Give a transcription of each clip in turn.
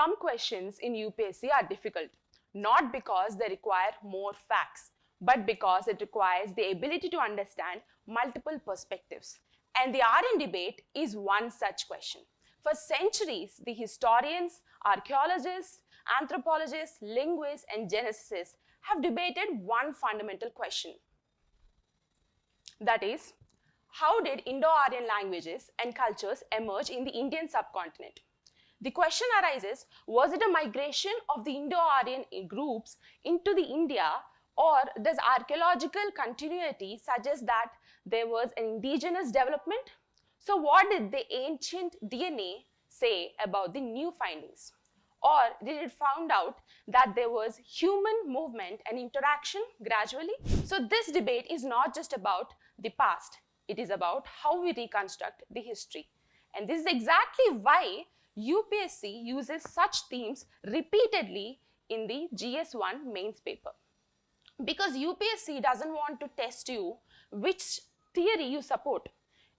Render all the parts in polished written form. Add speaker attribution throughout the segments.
Speaker 1: some questions in UPSC are difficult, not because they require more facts, but because it requires the ability to understand multiple perspectives. And the Aryan debate is one such question. For centuries, the historians, archaeologists, anthropologists, linguists, and geneticists have debated one fundamental question. That is, how did Indo-Aryan languages and cultures emerge in the Indian subcontinent? The question arises, was it a migration of the Indo-Aryan groups into the India, or does archaeological continuity suggest that there was an indigenous development? So what did the ancient DNA say about the new findings? Or did it found out that there was human movement and interaction gradually? So this debate is not just about the past, it is about how we reconstruct the history. And this is exactly why UPSC uses such themes repeatedly in the GS1 Mains paper. Because UPSC doesn't want to test you which theory you support.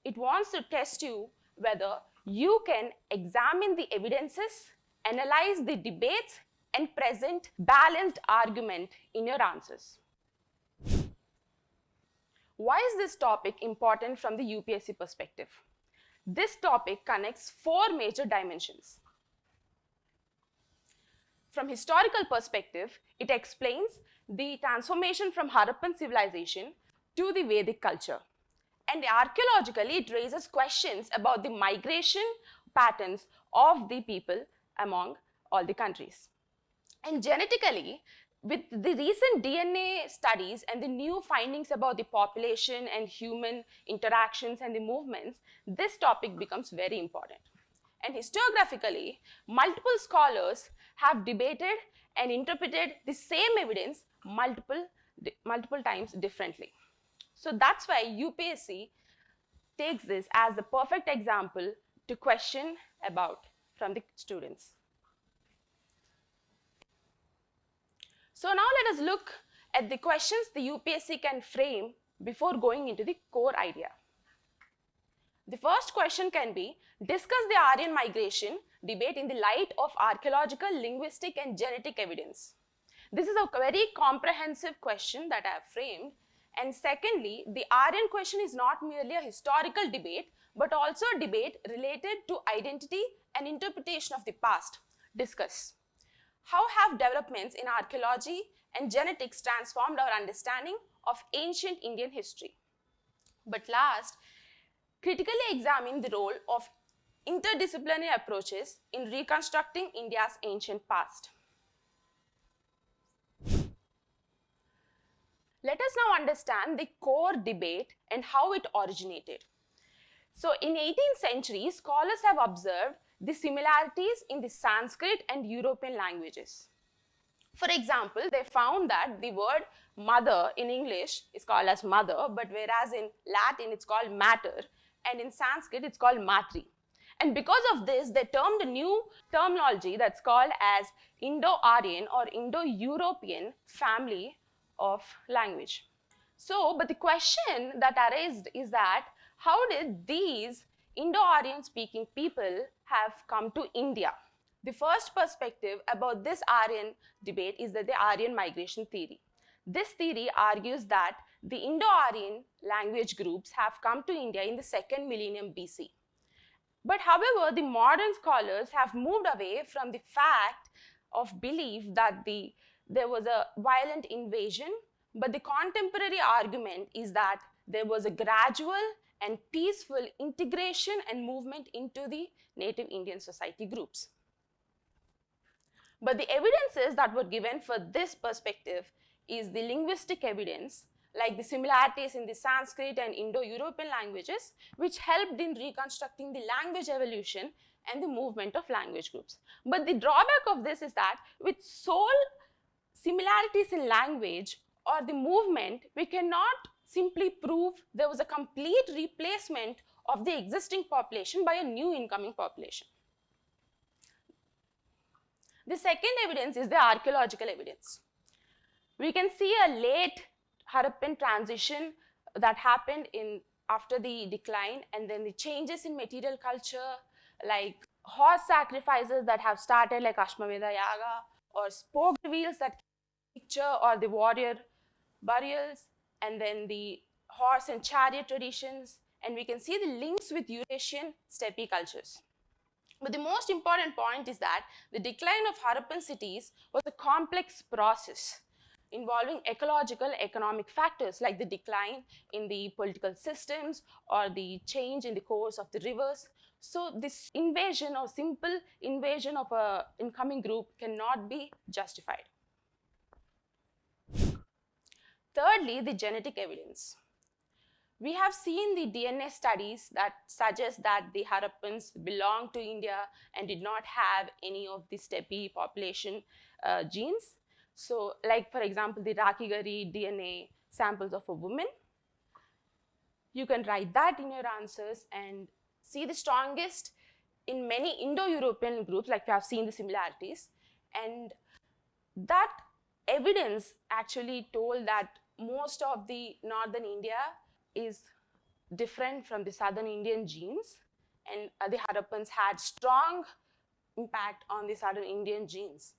Speaker 1: It wants to test you whether you can examine the evidences, analyze the debates, and present balanced argument in your answers. Why is this topic important from the UPSC perspective? This topic connects four major dimensions. From historical perspective, it explains the transformation from Harappan Civilization to the Vedic culture. And archaeologically, it raises questions about the migration patterns of the people among all the countries. And genetically, with the recent DNA studies and the new findings about the population and human interactions and the movements, this topic becomes very important. And historiographically, multiple scholars have debated and interpreted the same evidence multiple times differently. So that's why UPSC takes this as the perfect example to question about from the students. So now let us look at the questions the UPSC can frame before going into the core idea. The first question can be, discuss the Aryan migration debate in the light of archaeological, linguistic, and genetic evidence. This is a very comprehensive question that I have framed. And secondly, the Aryan question is not merely a historical debate, but also a debate related to identity and interpretation of the past. Discuss. How have developments in archaeology and genetics transformed our understanding of ancient Indian history? But last, critically examine the role of interdisciplinary approaches in reconstructing India's ancient past. Let us now understand the core debate and how it originated. So in 18th century, scholars have observed the similarities in the Sanskrit and European languages. For example, they found that the word mother in English is called as mother, but whereas in Latin it's called mater, and in Sanskrit it's called matri. And because of this, they termed a new terminology that's called as Indo-Aryan or Indo-European family of language. So, but the question that arose is that how did these Indo-Aryan speaking people have come to India? The first perspective about this Aryan debate is that the Aryan migration theory. This theory argues that the Indo-Aryan language groups have come to India in the 2nd millennium BC. But however, the modern scholars have moved away from the fact of belief that there was a violent invasion, but the contemporary argument is that there was a gradual and peaceful integration and movement into the native Indian society groups. But the evidences that were given for this perspective is the linguistic evidence, like the similarities in the Sanskrit and Indo-European languages, which helped in reconstructing the language evolution and the movement of language groups. But the drawback of this is that with sole similarities in language or the movement, we cannot simply prove there was a complete replacement of the existing population by a new incoming population. The second evidence is the archaeological evidence. We can see a late Harappan transition that happened after the decline, and then the changes in material culture like horse sacrifices that have started like Ashwamedha Yaga, or spoke reveals that picture or the warrior burials, and then the horse and chariot traditions, and we can see the links with Eurasian steppe cultures. But the most important point is that the decline of Harappan cities was a complex process involving ecological economic factors like the decline in the political systems or the change in the course of the rivers. So this invasion or simple invasion of an incoming group cannot be justified. Thirdly, the genetic evidence. We have seen the DNA studies that suggest that the Harappans belonged to India and did not have any of the steppe population genes. So, like for example, the Rakhigarhi DNA samples of a woman. You can write that in your answers and see the strongest in many Indo-European groups, like we have seen the similarities. And that evidence actually told that most of the northern India is different from the southern Indian genes, and the Harappans had strong impact on the southern Indian genes.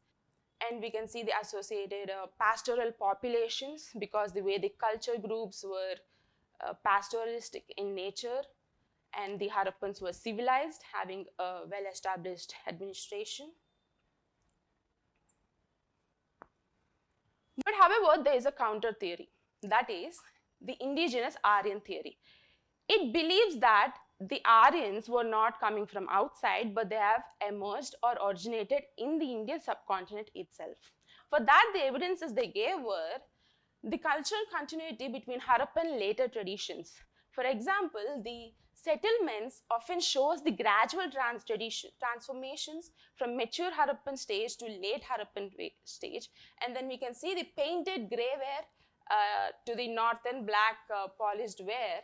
Speaker 1: And we can see the associated pastoral populations because the Vedic culture groups were pastoralistic in nature, and the Harappans were civilized, having a well-established administration. But however, there is a counter theory, that is the indigenous Aryan theory. It believes that the Aryans were not coming from outside, but they have emerged or originated in the Indian subcontinent itself. For that, the evidences they gave were the cultural continuity between Harappan and later traditions. For example, the settlements often shows the gradual transformations from mature Harappan stage to late Harappan stage, and then we can see the painted grey ware to the northern black polished ware.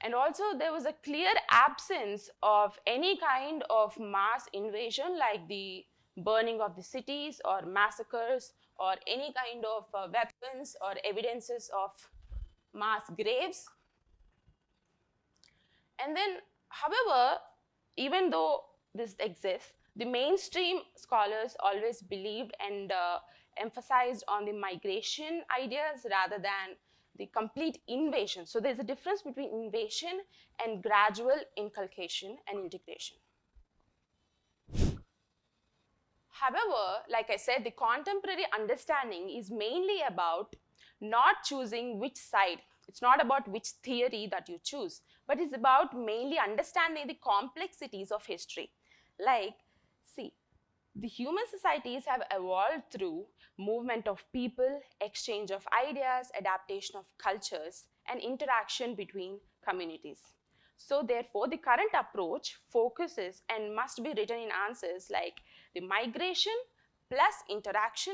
Speaker 1: And also there was a clear absence of any kind of mass invasion like the burning of the cities or massacres or any kind of weapons or evidences of mass graves. And then, however, even though this exists, the mainstream scholars always believed and emphasized on the migration ideas rather than the complete invasion. So there's a difference between invasion and gradual inculcation and integration. However, like I said, the contemporary understanding is mainly about not choosing which side. It's not about which theory that you choose, but it's about mainly understanding the complexities of history. Like, see, the human societies have evolved through movement of people, exchange of ideas, adaptation of cultures, and interaction between communities. So therefore, the current approach focuses and must be written in answers like the migration plus interaction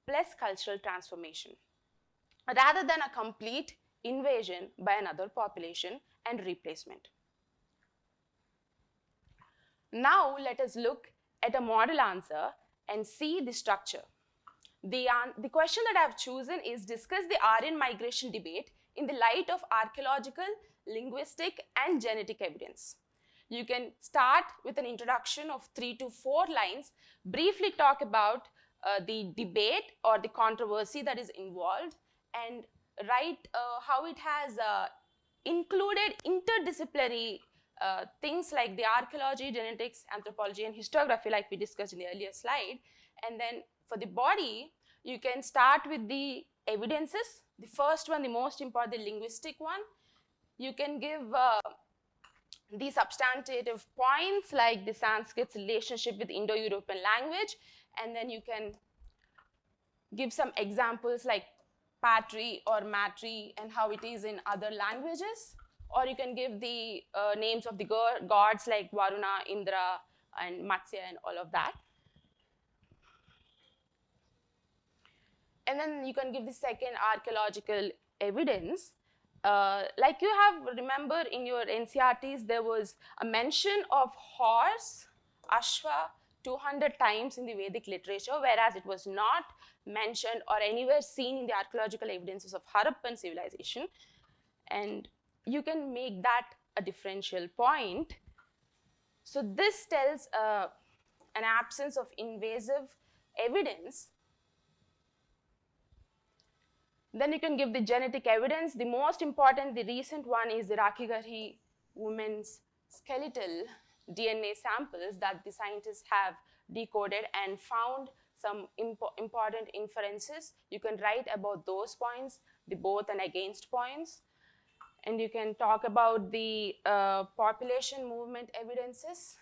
Speaker 1: plus cultural transformation, rather than a complete invasion by another population and replacement. Now let us look at a model answer and see the structure. The question that I have chosen is discuss the Aryan migration debate in the light of archaeological, linguistic, and genetic evidence. You can start with an introduction of 3 to 4 lines, briefly talk about the debate or the controversy that is involved, and write how it has included interdisciplinary things like the archaeology, genetics, anthropology, and historiography like we discussed in the earlier slide. And then for the body, you can start with the evidences. The first one, the most important, the linguistic one. You can give the substantive points like the Sanskrit's relationship with Indo-European language, and then you can give some examples like patri or matri and how it is in other languages, or you can give the names of the gods like Varuna, Indra, and Matsya and all of that. And then you can give the second, archaeological evidence. Like you have remember in your NCRTs, there was a mention of horse, Ashwa, 200 times in the Vedic literature, whereas it was not mentioned or anywhere seen in the archaeological evidences of Harappan civilization. And you can make that a differential point. So this tells an absence of invasive evidence. Then you can give the genetic evidence. The most important, the recent one, is the Rakhigarhi women's skeletal DNA samples that the scientists have decoded and found some important inferences. You can write about those points, the both and against points. And you can talk about the population movement evidences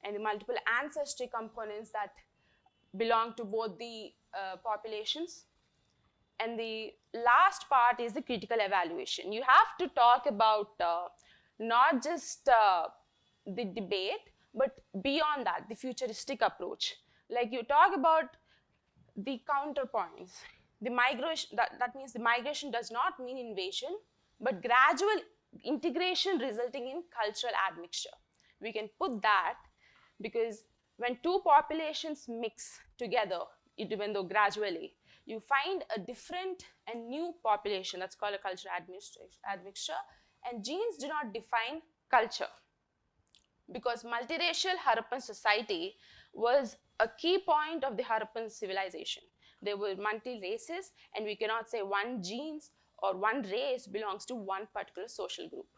Speaker 1: and the multiple ancestry components that belong to both the populations. And the last part is the critical evaluation. You have to talk about not just the debate, but beyond that, the futuristic approach. Like you talk about the counterpoints. The migration, that means the migration does not mean invasion, but gradual integration resulting in cultural admixture. We can put that because when two populations mix together, even though gradually, you find a different and new population. That's called a cultural admixture. And genes do not define culture, because multiracial Harappan society was a key point of the Harappan civilization. There were multi races, and we cannot say one genes or one race belongs to one particular social group.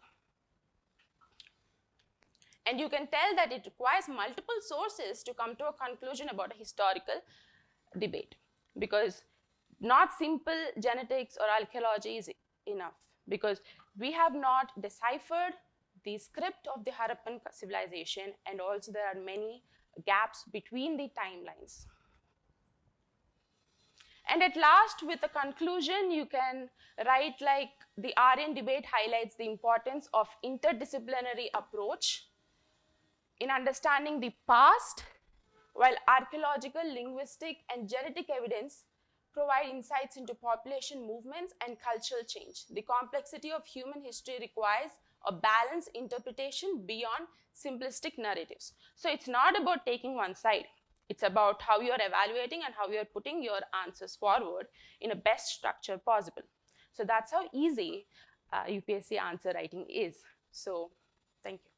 Speaker 1: And you can tell that it requires multiple sources to come to a conclusion about a historical debate, because not simple genetics or archaeology is enough, because we have not deciphered the script of the Harappan civilization, and also there are many gaps between the timelines. And at last, with a conclusion, you can write like the Aryan debate highlights the importance of interdisciplinary approach in understanding the past, while archaeological, linguistic, and genetic evidence provide insights into population movements and cultural change. The complexity of human history requires a balanced interpretation beyond simplistic narratives. So it's not about taking one side. It's about how you're evaluating and how you're putting your answers forward in a best structure possible. So that's how easy UPSC answer writing is. So thank you.